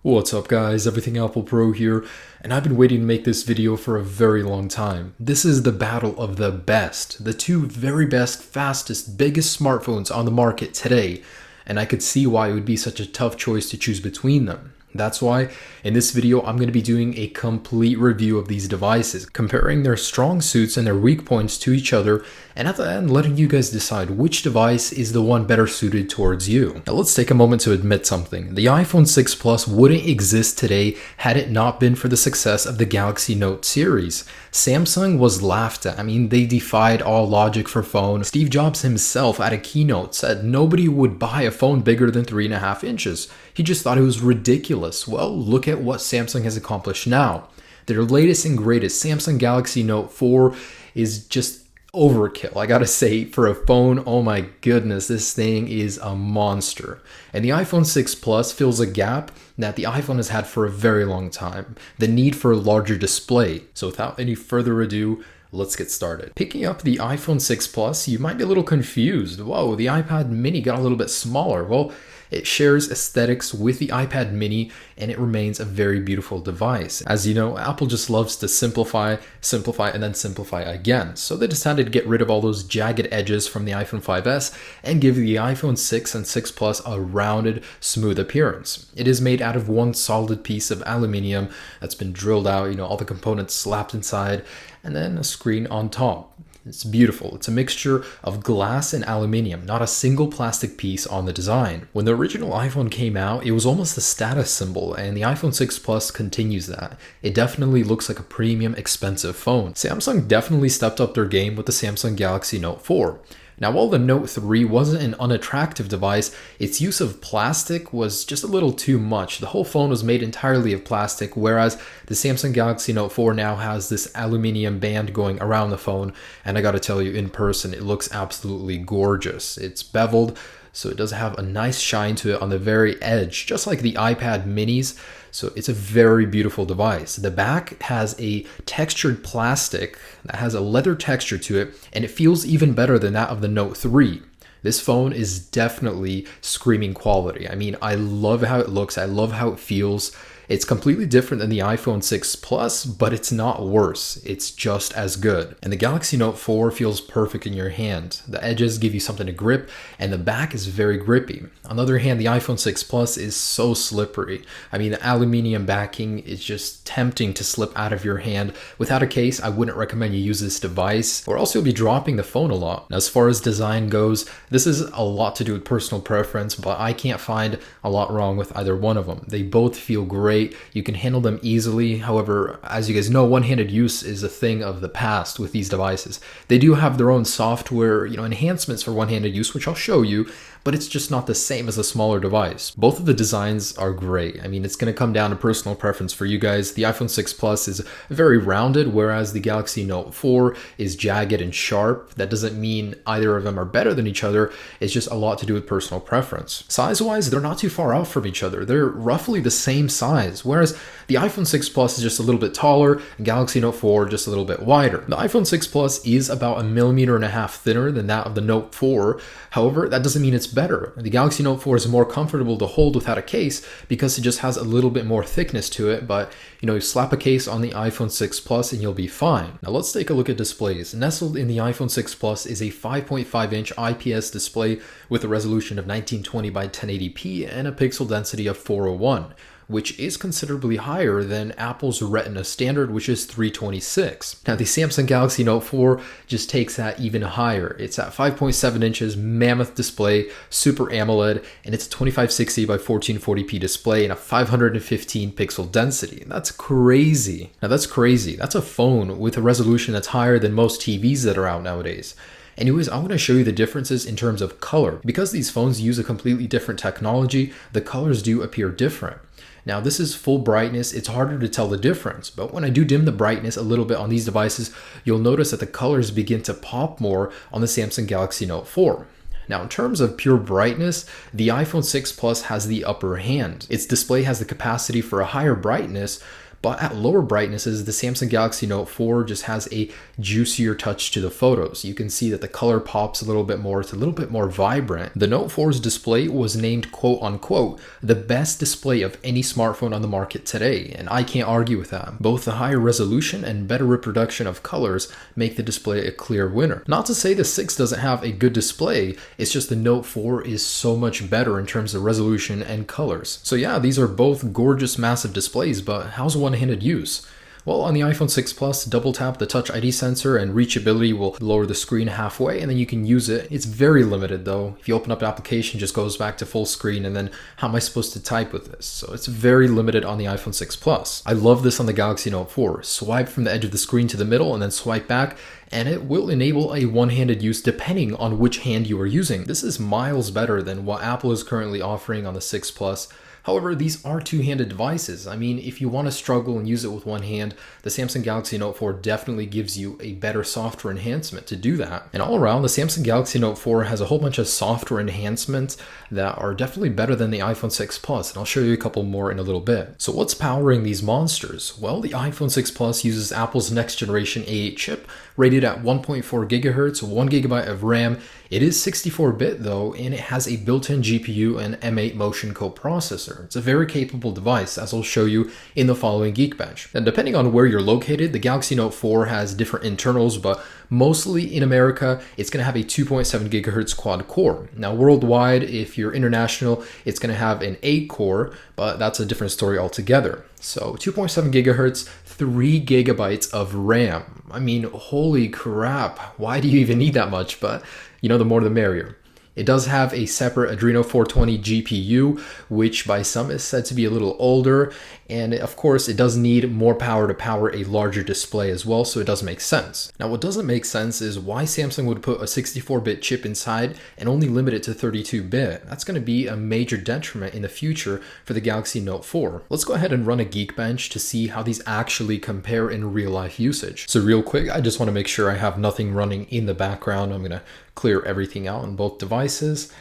What's up guys, Everything Apple Pro here, and I've been waiting to make this video for a very long time. This is the battle of the best, the two very best, fastest, biggest smartphones on the market today, and I could see why it would be such a tough choice to choose between them. That's why in this video I'm going to be doing a complete review of these devices, comparing their strong suits and their weak points to each other, and at the end letting you guys decide which device is the one better suited towards you. Now let's take a moment to admit something. The iPhone 6 Plus wouldn't exist today had it not been for the success of the Galaxy Note series. Samsung was laughed at. They defied all logic for phone. Steve Jobs himself at a keynote said nobody would buy a phone bigger than 3.5 inches. He just thought it was ridiculous. Well, look at what Samsung has accomplished now. Their latest and greatest Samsung Galaxy Note 4 is just overkill. I gotta say, for a phone, oh my goodness, this thing is a monster. And the iPhone 6 Plus fills a gap that the iPhone has had for a very long time, the need for a larger display. So without any further ado, let's get started. Picking up the iPhone 6 Plus, you might be a little confused. Whoa, the iPad mini got a little bit smaller. Well, it shares aesthetics with the iPad mini and it remains a very beautiful device. As you know, Apple just loves to simplify, and then simplify again. So they decided to get rid of all those jagged edges from the iPhone 5S and give the iPhone 6 and 6 Plus a rounded, smooth appearance. It is made out of one solid piece of aluminium that's been drilled out, all the components slapped inside, and then a screen on top. It's beautiful. It's a mixture of glass and aluminium, not a single plastic piece on the design. When the original iPhone came out, it was almost a status symbol, and the iPhone 6 Plus continues that. It definitely looks like a premium, expensive phone. Samsung definitely stepped up their game with the Samsung Galaxy Note 4. Now, while the Note 3 wasn't an unattractive device, its use of plastic was just a little too much. The whole phone was made entirely of plastic, whereas the Samsung Galaxy Note 4 now has this aluminium band going around the phone, and I gotta tell you, in person, it looks absolutely gorgeous. It's beveled, so it does have a nice shine to it on the very edge, just like the iPad minis. So it's a very beautiful device. The back has a textured plastic that has a leather texture to it, and it feels even better than that of the Note 3. This phone is definitely screaming quality. I love how it looks. I love how it feels. It's completely different than the iPhone 6 Plus, but it's not worse. It's just as good. And the Galaxy Note 4 feels perfect in your hand. The edges give you something to grip, and the back is very grippy. On the other hand, the iPhone 6 Plus is so slippery. The aluminium backing is just tempting to slip out of your hand. Without a case, I wouldn't recommend you use this device, or else you'll be dropping the phone a lot. Now, as far as design goes, this is a lot to do with personal preference, but I can't find a lot wrong with either one of them. They both feel great. You can handle them easily. However, as you guys know, one-handed use is a thing of the past with these devices. They do have their own software, enhancements for one-handed use, which I'll show you, but it's just not the same as a smaller device. Both of the designs are great. It's going to come down to personal preference for you guys. The iPhone 6 Plus is very rounded, whereas the Galaxy Note 4 is jagged and sharp. That doesn't mean either of them are better than each other. It's just a lot to do with personal preference. Size-wise, they're not too far off from each other. They're roughly the same size, whereas the iPhone 6 Plus is just a little bit taller and Galaxy Note 4 just a little bit wider. The iPhone 6 Plus is about 1.5 millimeters thinner than that of the Note 4. However, that doesn't mean it's better. The Galaxy Note 4 is more comfortable to hold without a case because it just has a little bit more thickness to it, but you slap a case on the iPhone 6 Plus and you'll be fine. Now let's take a look at displays. Nestled in the iPhone 6 Plus is a 5.5-inch IPS display with a resolution of 1920 by 1080p and a pixel density of 401. Which is considerably higher than Apple's Retina standard, which is 326. Now, the Samsung Galaxy Note 4 just takes that even higher. It's at 5.7 inches, mammoth display, Super AMOLED, and it's a 2560 by 1440p display and a 515 pixel density. That's crazy. Now, that's crazy. That's a phone with a resolution that's higher than most TVs that are out nowadays. Anyways, I'm going to show you the differences in terms of color. Because these phones use a completely different technology, the colors do appear different. Now, this is full brightness. It's harder to tell the difference, but when I do dim the brightness a little bit on these devices, you'll notice that the colors begin to pop more on the Samsung Galaxy Note 4. Now, in terms of pure brightness, the iPhone 6 Plus has the upper hand. Its display has the capacity for a higher brightness, But at lower brightnesses, the Samsung Galaxy Note 4 just has a juicier touch to the photos. You can see that the color pops a little bit more. It's a little bit more vibrant. The Note 4's display was named quote unquote the best display of any smartphone on the market today, and I can't argue with that. Both the higher resolution and better reproduction of colors make the display a clear winner. Not to say the 6 doesn't have a good display, it's just the Note 4 is so much better in terms of resolution and colors. So yeah, these are both gorgeous massive displays, but how's one-handed use? Well, on the iPhone 6 Plus, double tap the Touch ID sensor and reachability will lower the screen halfway and then you can use it. It's very limited though. If you open up an application, it just goes back to full screen and then how am I supposed to type with this? So it's very limited on the iPhone 6 Plus. I love this on the Galaxy Note 4. Swipe from the edge of the screen to the middle and then swipe back, and it will enable a one-handed use depending on which hand you are using. This is miles better than what Apple is currently offering on the 6 Plus. However, these are two-handed devices. I mean, if you want to struggle and use it with one hand, the Samsung Galaxy Note 4 definitely gives you a better software enhancement to do that. And all around, the Samsung Galaxy Note 4 has a whole bunch of software enhancements that are definitely better than the iPhone 6 Plus, and I'll show you a couple more in a little bit. So what's powering these monsters? Well, the iPhone 6 Plus uses Apple's next generation A8 chip, rated at 1.4 gigahertz, 1 gigabyte of RAM. It is 64-bit though, and it has a built-in GPU and M8 motion coprocessor. It's a very capable device, as I'll show you in the following Geekbench. And depending on where you're located, the Galaxy Note 4 has different internals, but mostly in America, it's going to have a 2.7 gigahertz quad core. Now worldwide, if you're international, it's going to have an 8 core, but that's a different story altogether. So 2.7 gigahertz, 3 gigabytes of RAM. I mean, holy crap, why do you even need that much? But you know, the more the merrier. It does have a separate Adreno 420 GPU, which by some is said to be a little older. And of course, it does need more power to power a larger display as well, so it does make sense. Now, what doesn't make sense is why Samsung would put a 64-bit chip inside and only limit it to 32-bit. That's going to be a major detriment in the future for the Galaxy Note 4. Let's go ahead and run a Geekbench to see how these actually compare in real-life usage. So real quick, I just want to make sure I have nothing running in the background. I'm going to clear everything out on both devices.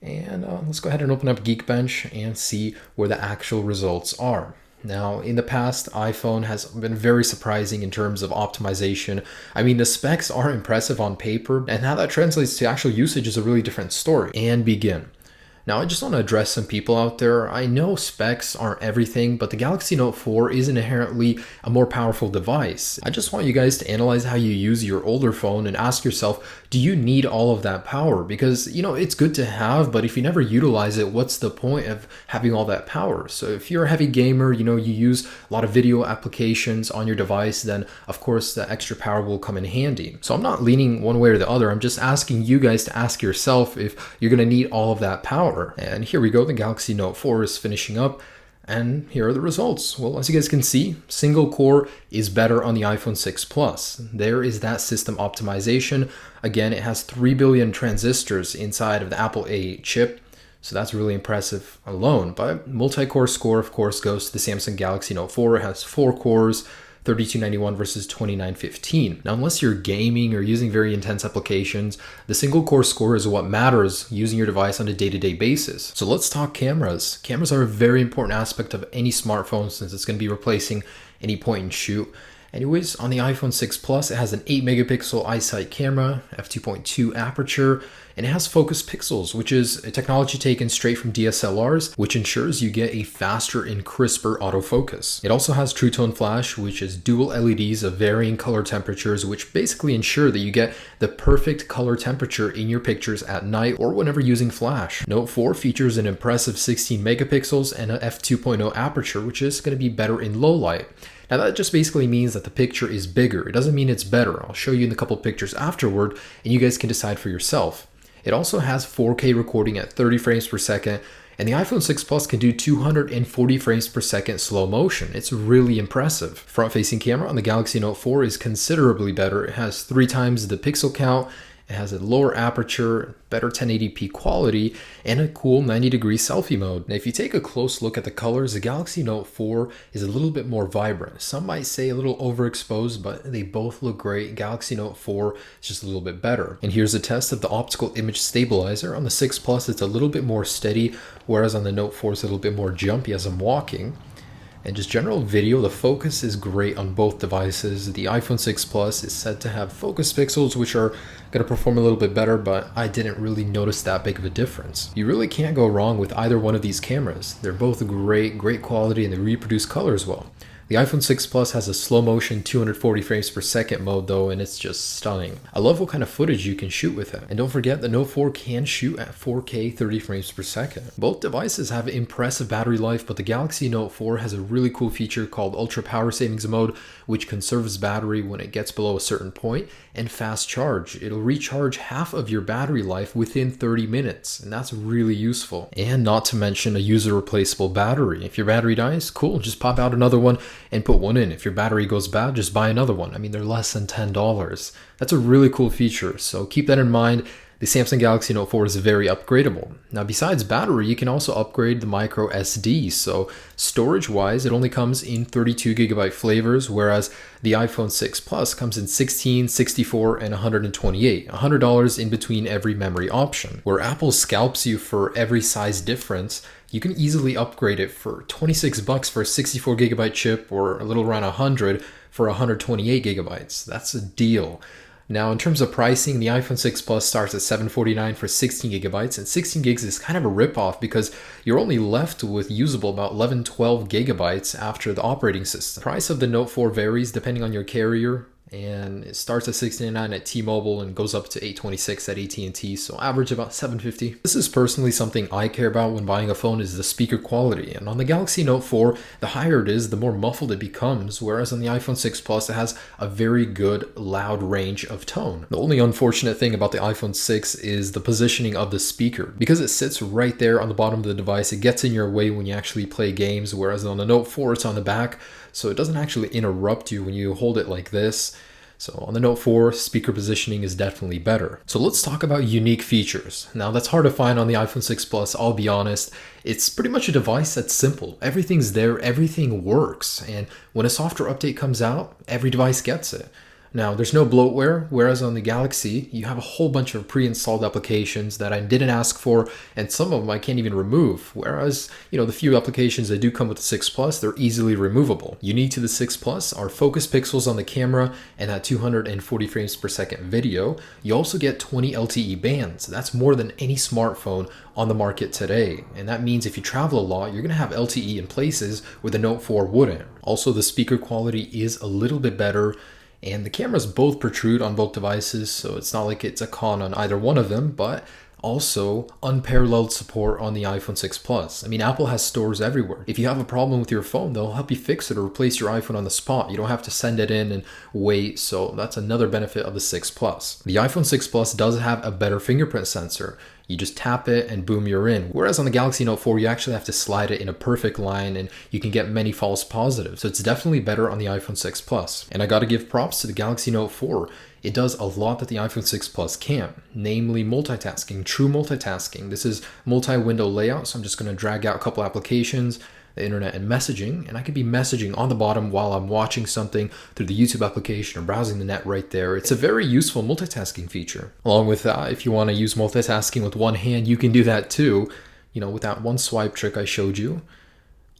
And let's go ahead and open up Geekbench and see where the actual results are. Now, in the past, iPhone has been very surprising in terms of optimization. I mean, the specs are impressive on paper, and how that translates to actual usage is a really different story. And begin. Now, I just want to address some people out there. I know specs aren't everything, but the Galaxy Note 4 is inherently a more powerful device. I just want you guys to analyze how you use your older phone and ask yourself, do you need all of that power? Because, you know, it's good to have, but if you never utilize it, what's the point of having all that power? So if you're a heavy gamer, you know, you use a lot of video applications on your device, then of course the extra power will come in handy. So I'm not leaning one way or the other. I'm just asking you guys to ask yourself if you're going to need all of that power. And here we go, the Galaxy Note 4 is finishing up, and here are the results. Well, as you guys can see, single core is better on the iPhone 6 Plus. There is that system optimization. Again, it has 3 billion transistors inside of the Apple A8 chip, so that's really impressive alone. But multi-core score, of course, goes to the Samsung Galaxy Note 4. It has 4 cores, 3291 versus 2915. Now, unless you're gaming or using very intense applications, the single core score is what matters using your device on a day-to-day basis. So let's talk cameras. Cameras are a very important aspect of any smartphone since it's going to be replacing any point and shoot. Anyways, on the iPhone 6 Plus, it has an 8 megapixel iSight camera, f2.2 aperture, and it has focus pixels, which is a technology taken straight from DSLRs, which ensures you get a faster and crisper autofocus. It also has True Tone Flash, which is dual LEDs of varying color temperatures, which basically ensure that you get the perfect color temperature in your pictures at night or whenever using flash. Note 4 features an impressive 16 megapixels and an f2.0 aperture, which is going to be better in low light. Now that just basically means that the picture is bigger. It doesn't mean it's better. I'll show you in a couple pictures afterward and you guys can decide for yourself. It also has 4K recording at 30 frames per second, and the iPhone 6 Plus can do 240 frames per second slow motion. It's really impressive. Front-facing camera on the Galaxy Note 4 is considerably better. It has 3 times the pixel count. It has a lower aperture, better 1080p quality, and a cool 90-degree selfie mode. Now, if you take a close look at the colors, the Galaxy Note 4 is a little bit more vibrant. Some might say a little overexposed, but they both look great. Galaxy Note 4 is just a little bit better. And here's a test of the optical image stabilizer. On the 6 Plus, it's a little bit more steady, whereas on the Note 4, it's a little bit more jumpy as I'm walking. And just general video, the focus is great on both devices. The iPhone 6 Plus is said to have focus pixels, which are going to perform a little bit better, but I didn't really notice that big of a difference. You really can't go wrong with either one of these cameras. They're both great quality, and they reproduce color as well. The iPhone 6 Plus has a slow motion 240 frames per second mode though, and it's just stunning. I love what kind of footage you can shoot with it. And don't forget, the Note 4 can shoot at 4K 30 frames per second. Both devices have impressive battery life, but the Galaxy Note 4 has a really cool feature called Ultra Power Savings Mode, which conserves battery when it gets below a certain point, and fast charge. It'll recharge half of your battery life within 30 minutes, and that's really useful. And not to mention a user replaceable battery. If your battery dies, cool, just pop out another one and put one in. If your battery goes bad, just buy another one. I mean, they're less than $10. That's a really cool feature, so keep that in mind. The Samsung Galaxy Note 4 is very upgradable. Now, besides battery, you can also upgrade the micro SD. So storage-wise, it only comes in 32GB flavors, whereas the iPhone 6 Plus comes in 16, 64, and 128. $100 in between every memory option. Where Apple scalps you for every size difference, you can easily upgrade it for $26 for a 64GB chip, or a little around $100 for 128GB. That's a deal. Now, in terms of pricing, the iPhone 6 Plus starts at $749 for 16GB, and 16 gigs is kind of a ripoff because you're only left with usable about 11-12 gigabytes after the operating system. The price of the Note 4 varies depending on your carrier, and it starts at $699 at T-Mobile and goes up to $826 at AT&T, so average about $750. This is personally something I care about when buying a phone, is the speaker quality, and on the Galaxy Note 4, the higher it is, the more muffled it becomes, whereas on the iPhone 6 Plus, it has a very good loud range of tone. The only unfortunate thing about the iPhone 6 is the positioning of the speaker. Because it sits right there on the bottom of the device, it gets in your way when you actually play games, whereas on the Note 4, it's on the back, so it doesn't actually interrupt you when you hold it like this. So on the Note 4, speaker positioning is definitely better. So let's talk about unique features. Now, that's hard to find on the iPhone 6 Plus, I'll be honest. It's pretty much a device that's simple. Everything's there, everything works. And when a software update comes out, every device gets it. Now, there's no bloatware, whereas on the Galaxy, you have a whole bunch of pre-installed applications that I didn't ask for, and some of them I can't even remove, whereas, the few applications that do come with the 6 Plus, they're easily removable. Unique to the 6 Plus are focus pixels on the camera and that 240 frames per second video. You also get 20 LTE bands. That's more than any smartphone on the market today, and that means if you travel a lot, you're going to have LTE in places where the Note 4 wouldn't. Also, the speaker quality is a little bit better, and the cameras both protrude on both devices, so it's not like it's a con on either one of them, but also unparalleled support on the iPhone 6 Plus. I mean, Apple has stores everywhere. If you have a problem with your phone, they'll help you fix it or replace your iPhone on the spot. You don't have to send it in and wait, so that's another benefit of the 6 Plus. The iPhone 6 Plus does have a better fingerprint sensor. You just tap it and boom, you're in. Whereas on the Galaxy Note 4, you actually have to slide it in a perfect line and you can get many false positives. So it's definitely better on the iPhone 6 Plus. And I gotta give props to the Galaxy Note 4. It does a lot that the iPhone 6 Plus can't, namely multitasking, true multitasking. This is multi-window layout, so I'm just gonna drag out a couple applications, the internet and messaging, and I could be messaging on the bottom while I'm watching something through the YouTube application or browsing the net right there. It's a very useful multitasking feature. Along with that, if you want to use multitasking with one hand, you can do that too, with that one swipe trick I showed you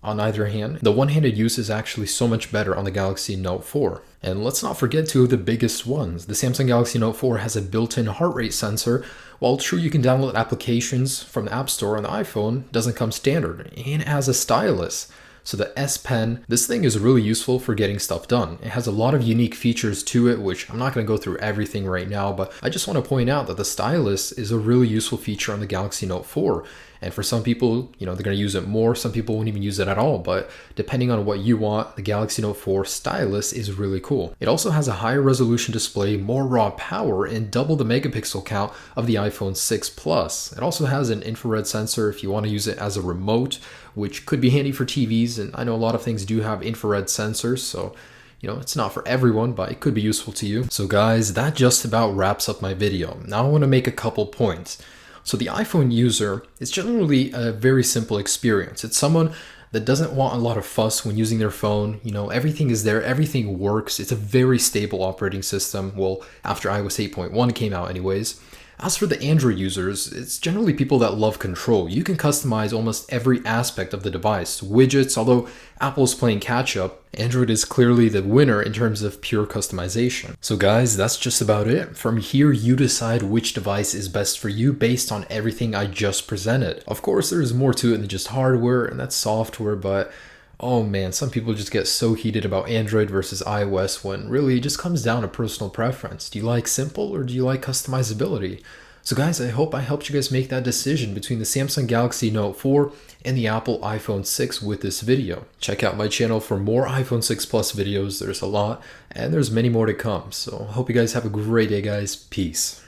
on either hand. The one-handed use is actually so much better on the Galaxy Note 4. And let's not forget two of the biggest ones. The Samsung Galaxy Note 4 has a built-in heart rate sensor. While true, you can download applications from the App Store on the iPhone, it doesn't come standard, and it has a stylus. So the S Pen, this thing is really useful for getting stuff done. It has a lot of unique features to it, which I'm not going to go through everything right now, but I just want to point out that the stylus is a really useful feature on the Galaxy Note 4. And for some people, they're going to use it more. Some people won't even use it at all. But depending on what you want, the Galaxy Note 4 stylus is really cool. It also has a higher resolution display, more raw power, and double the megapixel count of the iPhone 6 Plus. It also has an infrared sensor if you want to use it as a remote, which could be handy for TVs. And I know a lot of things do have infrared sensors, so it's not for everyone, but it could be useful to you. So guys, that just about wraps up my video. Now I want to make a couple points. So the iPhone user is generally a very simple experience. It's someone that doesn't want a lot of fuss when using their phone. Everything is there, everything works. It's a very stable operating system. Well, after iOS 8.1 came out anyways. As for the Android users, it's generally people that love control. You can customize almost every aspect of the device. Widgets, although Apple's playing catch up, Android is clearly the winner in terms of pure customization. So guys, that's just about it. From here, you decide which device is best for you based on everything I just presented. Of course, there's more to it than just hardware, and that's software, but oh man, some people just get so heated about Android versus iOS when really it just comes down to personal preference. Do you like simple or do you like customizability? So guys, I hope I helped you guys make that decision between the Samsung Galaxy Note 4 and the Apple iPhone 6 with this video. Check out my channel for more iPhone 6 Plus videos. There's a lot, and there's many more to come. So I hope you guys have a great day, guys. Peace.